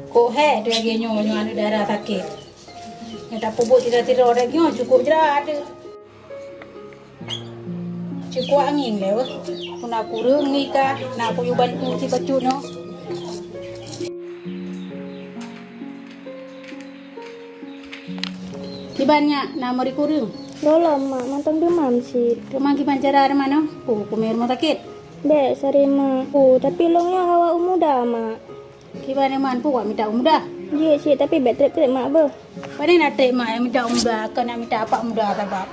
Kok hek dia genyo anu darah sakit. Yang tak pupuk tira-tira orang genyo cukup je lah ada. Cukup angin lewa. Aku nak kurung ni kah, nak aku bantu si bacut no. Di banyak nama di kurung. Lola mak, mantang demam sih. Demam gimana cara ada mana? Aku main rumah sakit. Dek, sari mak. Tapi longnya hawa muda mak. Gimana man pun minta muda? Ya sih, tapi bet trip mak ber. Pada nak trip mak yang minta muda, kan nak minta apa muda sebab.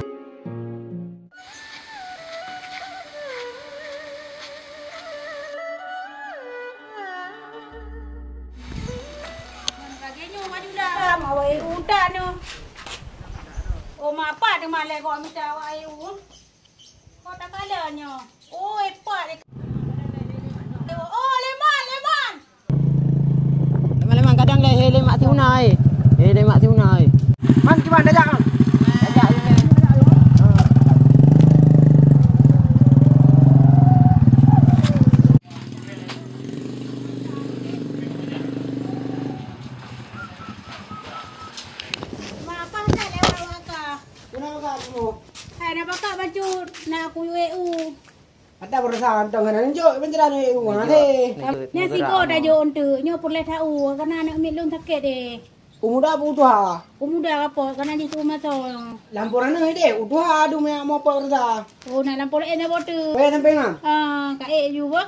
Bagainya maju dah, mau udah no. Oh, mak apa dia malah kau minta awak air kau tak kalanya. Oh, hebat dia. Oh, lemon. Lemang kadang le lemak tunai. Lemak tunai. Man gimana dah jak? Ajak ni. Mak apa nak lewat wakah? Kenapa kamu? Hai nak pakai baju nak aku UU. Ada berusaha tong kan njuk penjara ni ngate. Ni si kau dah jo untuk nyo boleh tahu kerana anak mik lung sakit deh. Umuda bu tuha. Pemuda apa kerana di rumah tu. Lampuran ni deh, utuha adu me mau perda. Oh nak lampau lain dah bodoh. Pe sampai ngam. Kak juga.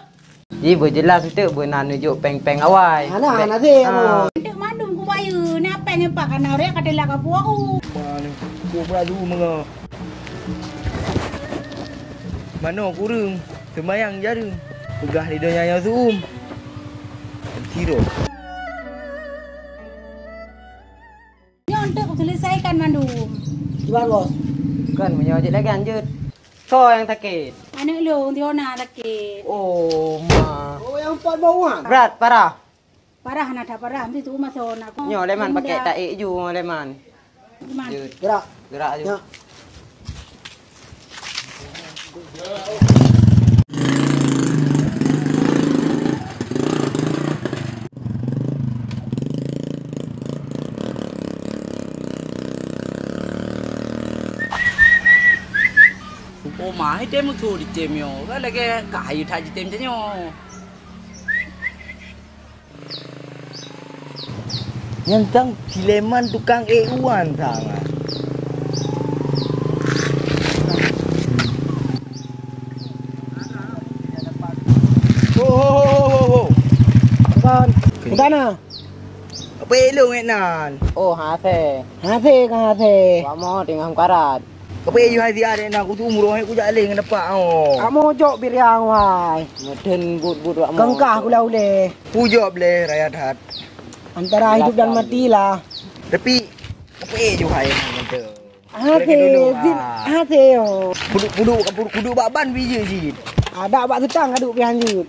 Ji berjelas itu benar nunjuk peng-peng awal. Ana nate aku. Untuk mandum ku bayu, nak apa yang pak kana orang kata lah kapu aku. Ku beradu menga. Mana kurung sembayang jarum. Pegah lidahnya yang zoom. Tiro. Ni untuk selesaikan mandum. Gimana bos? Kan menyojek lagi lanjut. So yang sakit. Anak long Tiona sakit. Oh ma. Oh yang 4 bawah. Berat parah. Parah nak tak parah nanti tu rumah nak. Nyo leman pakai taik ju leman. Gimana? Jut. Gerak. Gerak ju. Ya. Oh mai tem tu di tem yo. Kan lagi kayu tak di tem je yo. Yang tang dileman tukang euan sangat. Oh. Kan. Udana. Apa elong enan? Oh hate. Hate kan hate. Wa mo tinggal karat. Apa you hadi ada nak aku tu umur aku jalan dengan dapat oh. Kamu jok biriang wai. Meden but wa mo. Kengkah kula ule. Pujo boleh rakyat hat. Antara hidup dan mati lah. Tapi apa you hai nanti. Hate, zin hate yo. Kudu baban biji je. Ada bak tutang aduk pi hanjut.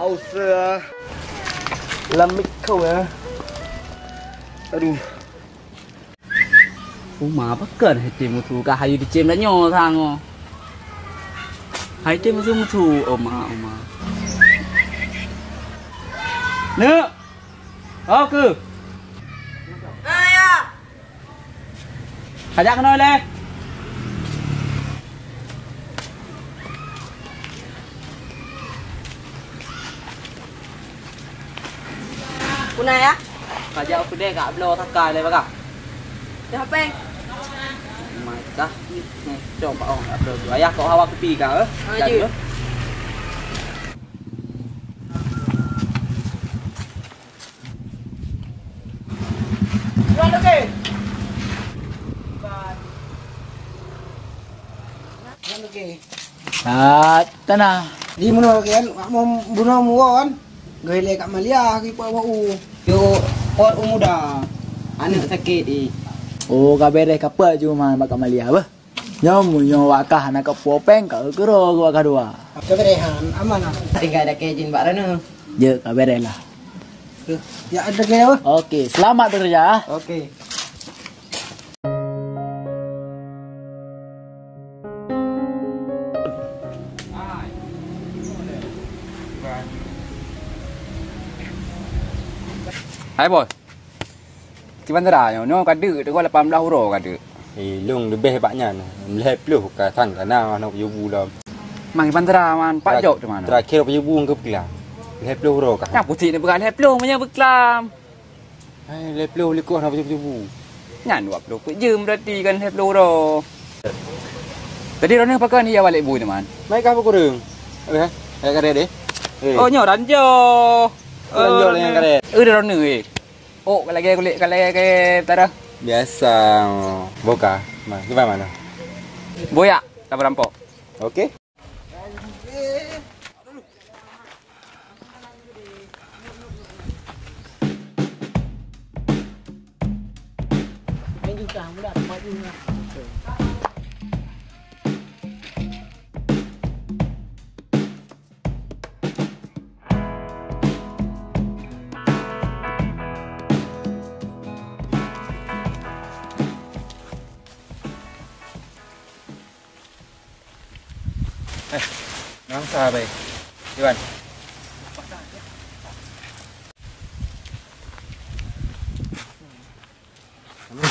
Haus lemik kau ya. Aduh. Ma bakal hai tim mutu ka hayu di cem dah nyo thang oh. Hai tim mutu oma. Nè. Ke. Ayah. Ajak noi le. Kuna ya? Kajak aku deh kak blow takai le bakal. Ya peng. Mai kah. Ni coba oh upload dulu. Ayah kau hawa kopi kah? Jadi. Jual lagi. Jual lagi. Tanah. Di mana kan? Mau bunuh muan. Gaya kat Malia ki pa wau. Yo pot umuda. Anak sakit i. Oh, kabere kapal cuma makan Malia apa? Nyo wakah nak popeng ka kero wakah dua. Keberehan aman ah. Tinggal ada kejin bak rana. Je kabere lah. Ya ada gaya. Okey, selamat bekerja. Okey. Hai boy. Gimana dah? No kada tu kau 18 euro kada. Long lebih hebatnya. Melihat peluh ke tang kana nak yubu dah. Mang gimana dah man? Pak jok tu mana? Terakhir yubu ke pelah. Melihat peluh ro kah? Yang putih ni bukan leher peluh punya beklam. Melihat peluh likut nak yubu. Nyan 20 pun jem berarti kan leher peluh ro. Tadi orang ni pakai ni ya balik bui tu man. Mai kah kurang. Okey. Kayak kada deh. Oh nyo ranjo. Ranjo yang kada. Dah ni. Oh lagi kulit kalau tara. Biasa. Boka. Gimana mana? Boyak tak berampok. Okey. Nang sahabat. Iwan.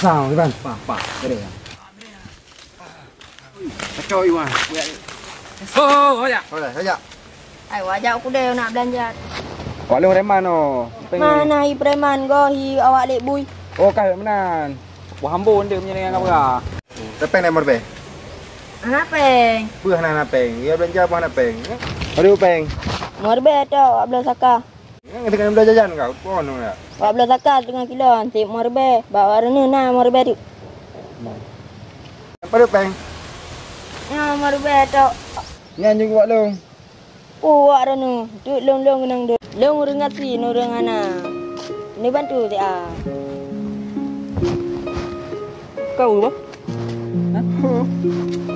Sao Iwan? Pak, gede ya. Kacau Iwan. Oh, ya. Boleh saja. Ai wajak aku deh nak belanja. Awak leng reman oh. Mana hi preman go hi awak lek bui. Oh kah menan. Buah hambun dia punya dengan apa? Tepeng nak merbe. Anak peng. Buah nak peng. Ya belanja buah nak peng. Aduh peng. Morbe tu awak belah saka. Yang kita belanja jajan kau. Pon nak. Awak belah saka dengan kilo anti morbe. Bawa rene na morbe tu. Apa peng? Ya morbe tu. Ngan juga long. Awak rene. Tu long nang tu. Long rengat si no rengana. Ni bantu dia. Kau apa?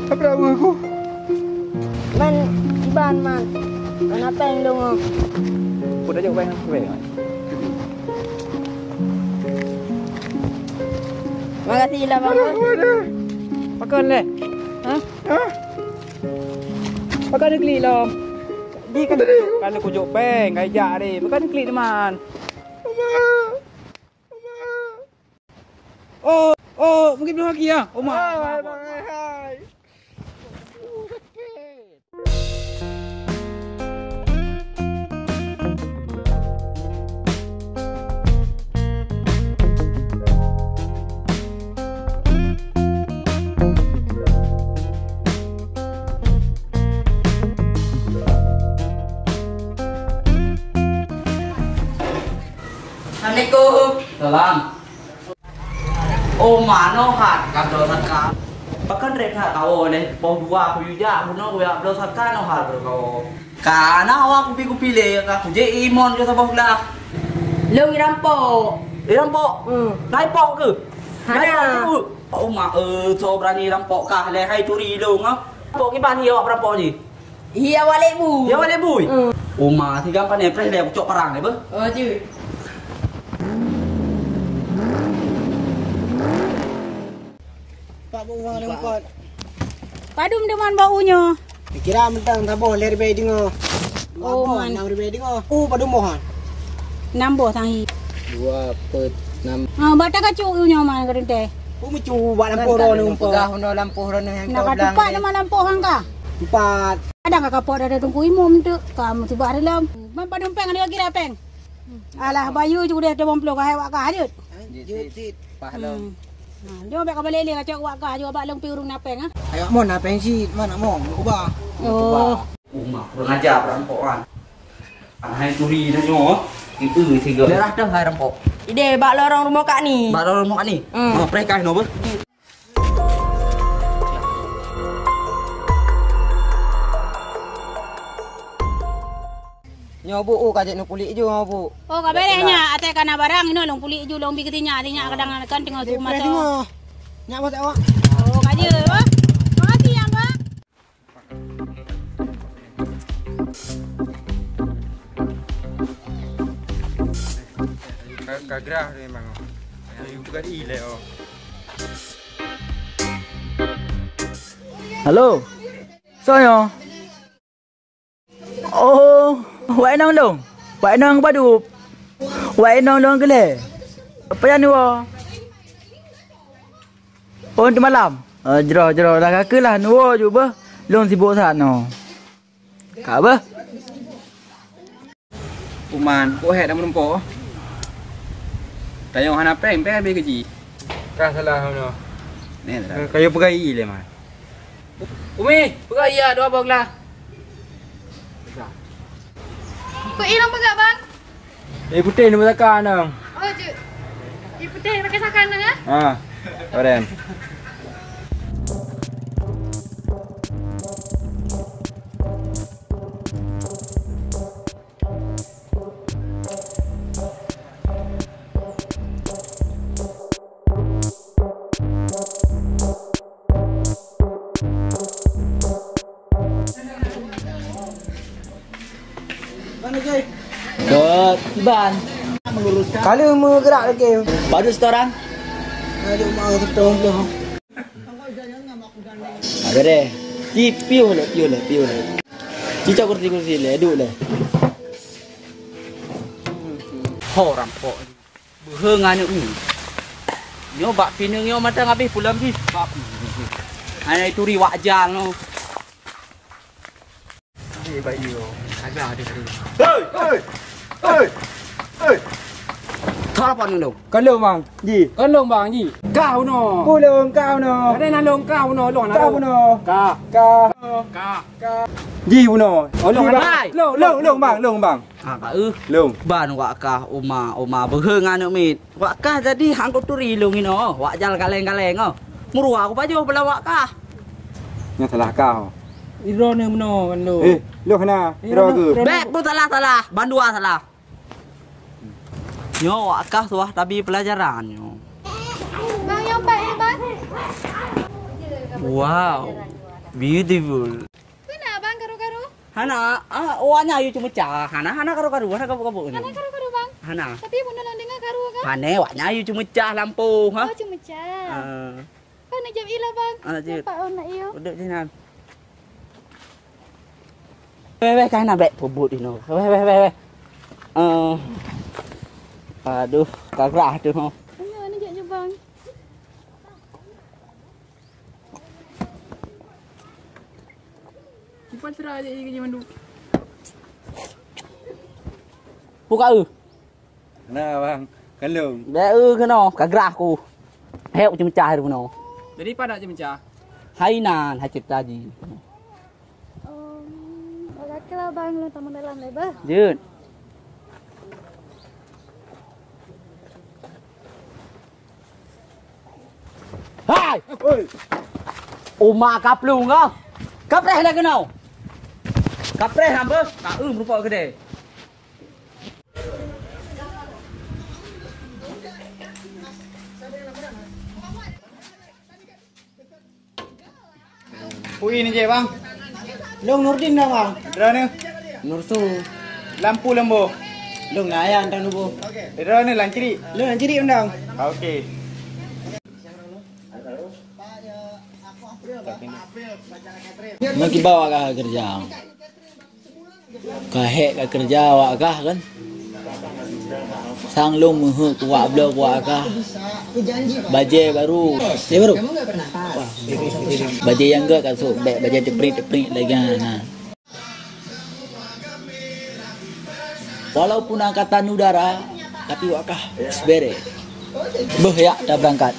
Apa aku? Man iban man. Anak peng long. Udah jauh banyak banyak. Makasih lah bang. Pakai le. Hah? Pakai ni klik lah. Di kan kalau kujok peng gajak ni. Pakai ni klik teman. Oh, mungkin belum lagi ya. Oh, mak. Assalamualaikum. Salam. Oh, mana hat kabel sakar. Bahkan reka kau oleh pau dua aku juga, puno aku ya kabel sakar no hat kau. Karena awak kupi pilih aku je imon ke sabah lah. Long rampok. Rampok. Naik pok ke? Naik Hana. pok ke? Oh mak so berani rampok kah le hai curi dong ah. Rampok ki ban hi awak rampok ni. Hi awak lek bu. Ya wale bui. Oh mak 3 pan ni pres le cok perang ni be. Oh je. Pak buang ada empat. Padum deman baunya. Kira mentang tak boleh lebih dengar. Oh, man. Nak lebih dengar. Padu mohon. Nambo tanghi. 2/6. Bata kacuk unya man kerente. Mecu buat lampu ro ni umpah. Pegah hono lampu hono yang Nak tupak nama lampu hangka. 4. Ada kakak pot ada tunggu imum tu. Kamu tiba dalam. Man padum peng ada kira peng. Alah bayu tu dia bom peluk hai wak ka hadut. Jut. Pahalong. Dia bak balik le kacuk wak ka jo bak long pirung napeng ah. Ayo mon nak pensi mana mon ubah. Oh. Mak kurang ajar rampokan. Hai curi dah nyo. Itu tiga. Darah dah hai rampok. Ide bak lorong rumah kak ni. Baru rumah ni. Oh, prekah no be. Nyobu kajak nak kulit je bu. Oh, kabelnya ate kana barang ino long puli ju long biketinya tinya kadang kan tengok tu masa. Nyak masak awak. Oh, kaje ba. Makasih ya, Pak. Kagrah memang. Yang bukan ile oh. Halo. Saya. Oh, wak nang dong. Wak nang padu. Wah, nong ke le. Apa yang ni wa? Oh, di malam. Jero dah kakelah nuwo ju bah. Long sibuk sat no. Ka bah. Uman, kok hek dah menumpuk. Tanya hana peng be keji. Kah salah no. Ni dah. Kayu pegai le man. Umi, pegai ya dua boglah. Kok hilang pegak bang? Putih ni masakan nang. Oh cik. Di putih pakai sakan nang ah? Ha. Keren. Dot, Iban. Kalau mau gerak lagi. Baru setoran. Ada mau ketong tu. Ada deh. Piu le. Cicak kursi le, duduk le. Ho rampok. Behengan ni. Nyo bak pinang nyo matang habis pulang habis. Bak. Ana itu ri wajal no. Ni bayu. Agak ada tu. Hei. Thar apa ni dong? Kalau bang, ji. Kalau bang ji. Kau no. Pulung kau no. Ada nak long kau no, long nak. Kau no. Ka. Ji no. Oh long Hai. Long bang. Ah, Long. ban wak kah oma behengan no mit. Wak kah jadi hang ko turi long ino. Wak jal kaleng-kaleng oh. Murua aku baju bela wak kah. Yang salah kau. Iro ni meno kan lo. Long kena. Iro ke? Bek bu salah. Bandua salah. Nyo wak kah tuah tapi pelajaran nyo. Bang yang baik bang. Wow. Beautiful. Kenapa bang karu-karu? Hana, wanya ayu cuma cah. Hana karu-karu, hana kabu-kabu ni. Mana karu-karu bang? Hana. Tapi bunda lang dengar karu kan? Hane wanya ayu cuma cah lampu, ha? Oh cuma cah. Ah, Kau nak jam ilah bang? Cik. Nampak orang nak iyo. duduk sini. Weh, kan nak bek pobot ino. Weh. Aduh, kagrah tu ho. Mana ni jap bang? Cepat serah je kerja mandu. Buka Nah bang, kalau. Bek kena kagrah ku. Heu cuma cah tu no. Jadi pada je mencah. Hainan hacit tadi. Okey lah bang, lu tamu dalam lebar. Jun. Hai. Uma kaplung kau. Kapreh dah kenau. Kapreh hamba. Tak merupa kedai. Pui ni je bang. Long Nurdin dah bang. Dra ni. Nursu. Lampu lembu. Long layan tang nubo. Dra ni lan kiri. Long nak ciri undang. Okey. Maki bawa kah kerja. Kahek kah kerja awak kah kan? Sang long muhu kuat blok kuat kah? Baje baru. Dia baru. Baje yang enggak kan so baje teprit lagi nah. Walaupun angkatan udara tapi wakah sebere. Beh ya dah berangkat.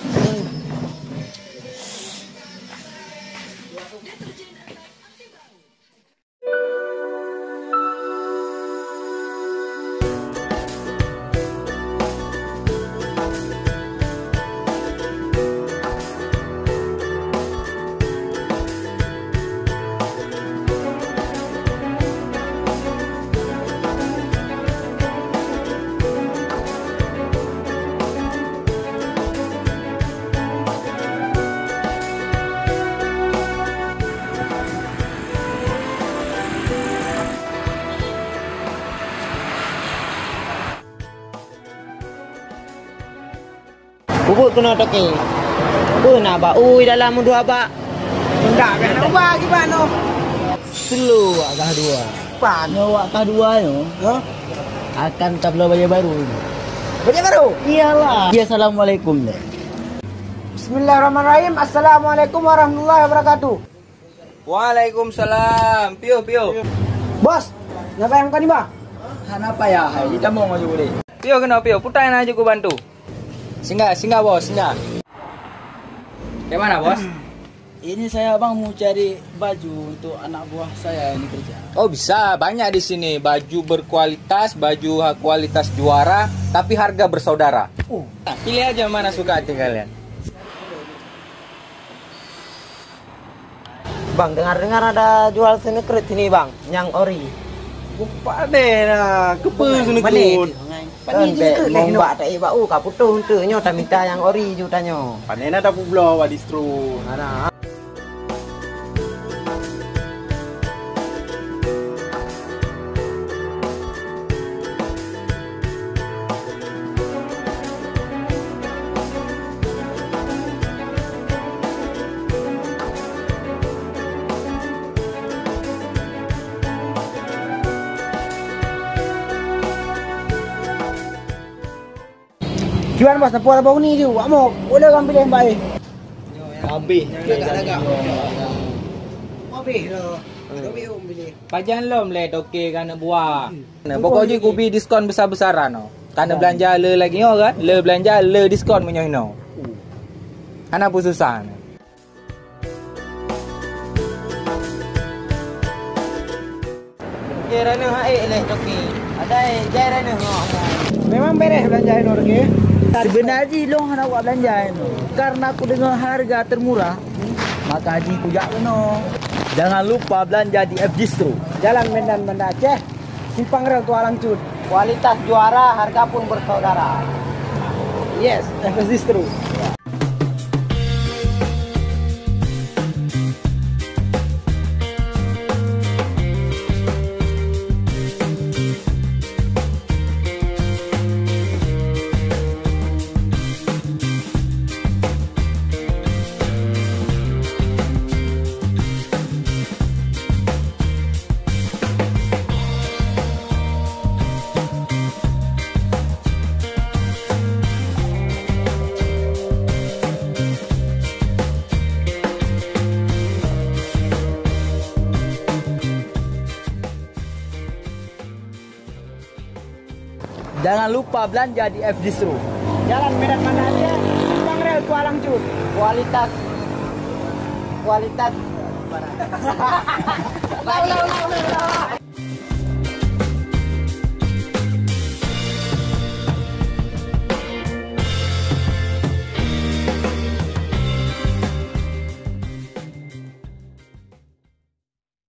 Bubuk kena toke. Nak ba ui dalam dua ba. Enggak kan ubah gimana? Selu agak dua. Pan Nyo agak dua yo. Ha? akan tablo baju baru. Baju baru? Iyalah. Ya, assalamualaikum deh. Bismillahirrahmanirrahim. Assalamualaikum warahmatullahi wabarakatuh. Waalaikumsalam. Pio. Bos, ngapain kau ni bang? Kenapa ya? Kita mau maju boleh. Pio kena Pio. Putain aja ku bantu. Singgah bos, singgah. Kayak mana bos? Ini saya bang mau cari baju untuk anak buah saya ini kerja. Oh bisa, banyak di sini. Baju berkualitas, baju kualitas juara, tapi harga bersaudara. Nah, pilih aja mana suka hati kalian. Bang, dengar-dengar ada jual senekret sini bang, yang ori. Bupak deh nah, kepes Mana? Pani Kan mau mbak tak iba ka putus tu nyo tak minta yang ori ju tanyo. Panena dah publo wa distro. Ada. Gimana bos, napura bau ni ju. Amo, boleh kan pilih mbak eh. Habis. Habis dah. Habis pilih. Pajan lom le toke kana buah. Nah, pokoknya ku bi diskon besar-besaran no. Kana belanja le lagi no kan? Le belanja le diskon menyo no. Ana pun susah. Jerana hae leh toki. Ada jerana ha. Memang beres belanjain orang ke? Sebenarnya long hendak buat belanja ini. Karena aku dengar harga termurah, maka haji ku jak no. Jangan lupa belanja di F Distro. Jalan Medan Banda Aceh, Simpang Rel Tua Langcut. Kualitas juara, harga pun bersaudara. Yes, F Distro. Jangan lupa belanja di F Distro. Jalan Medan Banda Aceh, Simpang Rel Tua Langcut. Kualitas.